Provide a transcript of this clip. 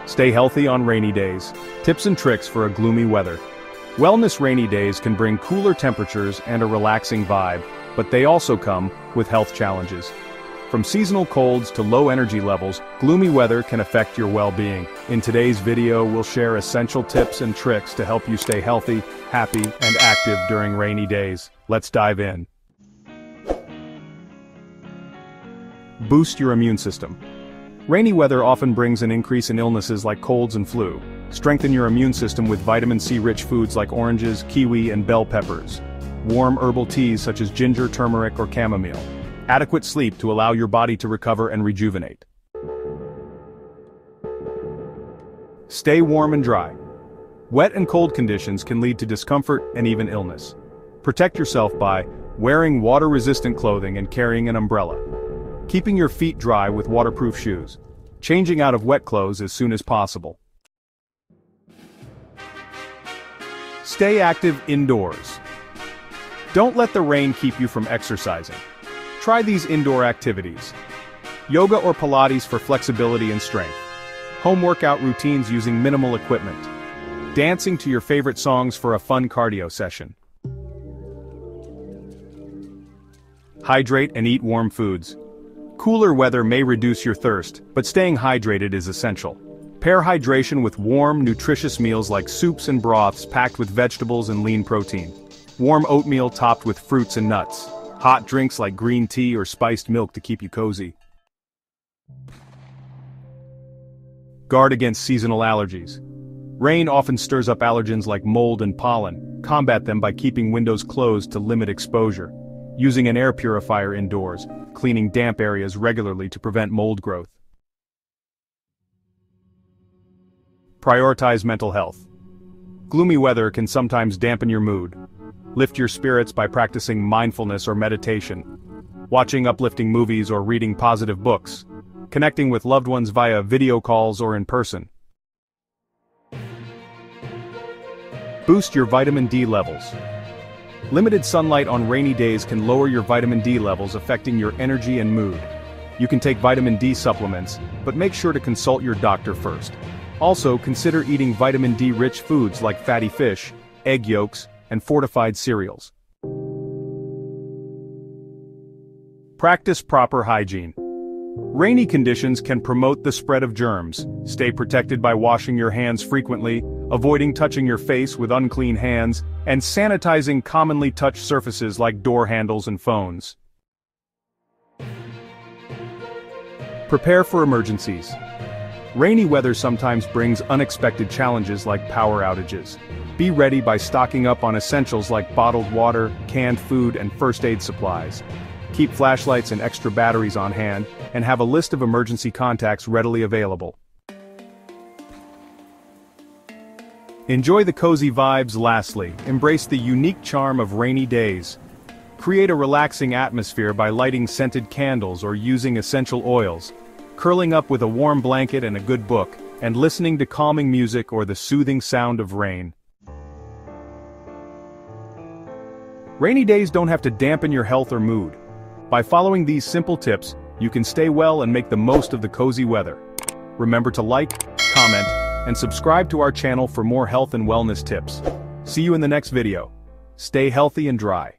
Stay healthy on rainy days. Tips and tricks for a gloomy weather. Wellness rainy days can bring cooler temperatures and a relaxing vibe, but they also come with health challenges. From seasonal colds to low energy levels, gloomy weather can affect your well-being. In today's video, we'll share essential tips and tricks to help you stay healthy, happy, and active during rainy days. Let's dive in. Boost your immune system. Rainy weather often brings an increase in illnesses like colds and flu. Strengthen your immune system with vitamin C-rich foods like oranges, kiwi, and bell peppers. Warm herbal teas such as ginger, turmeric, or chamomile. Adequate sleep to allow your body to recover and rejuvenate. Stay warm and dry. Wet and cold conditions can lead to discomfort and even illness. Protect yourself by wearing water-resistant clothing and carrying an umbrella. Keeping your feet dry with waterproof shoes. Changing out of wet clothes as soon as possible. Stay active indoors. Don't let the rain keep you from exercising. Try these indoor activities. Yoga or Pilates for flexibility and strength. Home workout routines using minimal equipment. Dancing to your favorite songs for a fun cardio session. Hydrate and eat warm foods. Cooler weather may reduce your thirst, but staying hydrated is essential. Pair hydration with warm, nutritious meals like soups and broths packed with vegetables and lean protein. Warm oatmeal topped with fruits and nuts. Hot drinks like green tea or spiced milk to keep you cozy. Guard against seasonal allergies. Rain often stirs up allergens like mold and pollen. Combat them by keeping windows closed to limit exposure. Using an air purifier indoors. Cleaning damp areas regularly to prevent mold growth. Prioritize mental health. Gloomy weather can sometimes dampen your mood. Lift your spirits by practicing mindfulness or meditation, watching uplifting movies or reading positive books, connecting with loved ones via video calls or in person. Boost your vitamin D levels. Limited sunlight on rainy days can lower your vitamin D levels, affecting your energy and mood. You can take vitamin D supplements, but make sure to consult your doctor first. Also, consider eating vitamin D-rich foods like fatty fish, egg yolks, and fortified cereals. Practice proper hygiene. Rainy conditions can promote the spread of germs. Stay protected by washing your hands frequently, avoiding touching your face with unclean hands, and sanitizing commonly touched surfaces like door handles and phones. Prepare for emergencies. Rainy weather sometimes brings unexpected challenges like power outages. Be ready by stocking up on essentials like bottled water, canned food, and first aid supplies. Keep flashlights and extra batteries on hand, and have a list of emergency contacts readily available. Enjoy the cozy vibes. Lastly, embrace the unique charm of rainy days. Create a relaxing atmosphere by lighting scented candles or using essential oils, curling up with a warm blanket and a good book, and listening to calming music or the soothing sound of rain. Rainy days don't have to dampen your health or mood. By following these simple tips, you can stay well and make the most of the cozy weather. Remember to like, comment, and subscribe to our channel for more health and wellness tips. See you in the next video. Stay healthy and dry.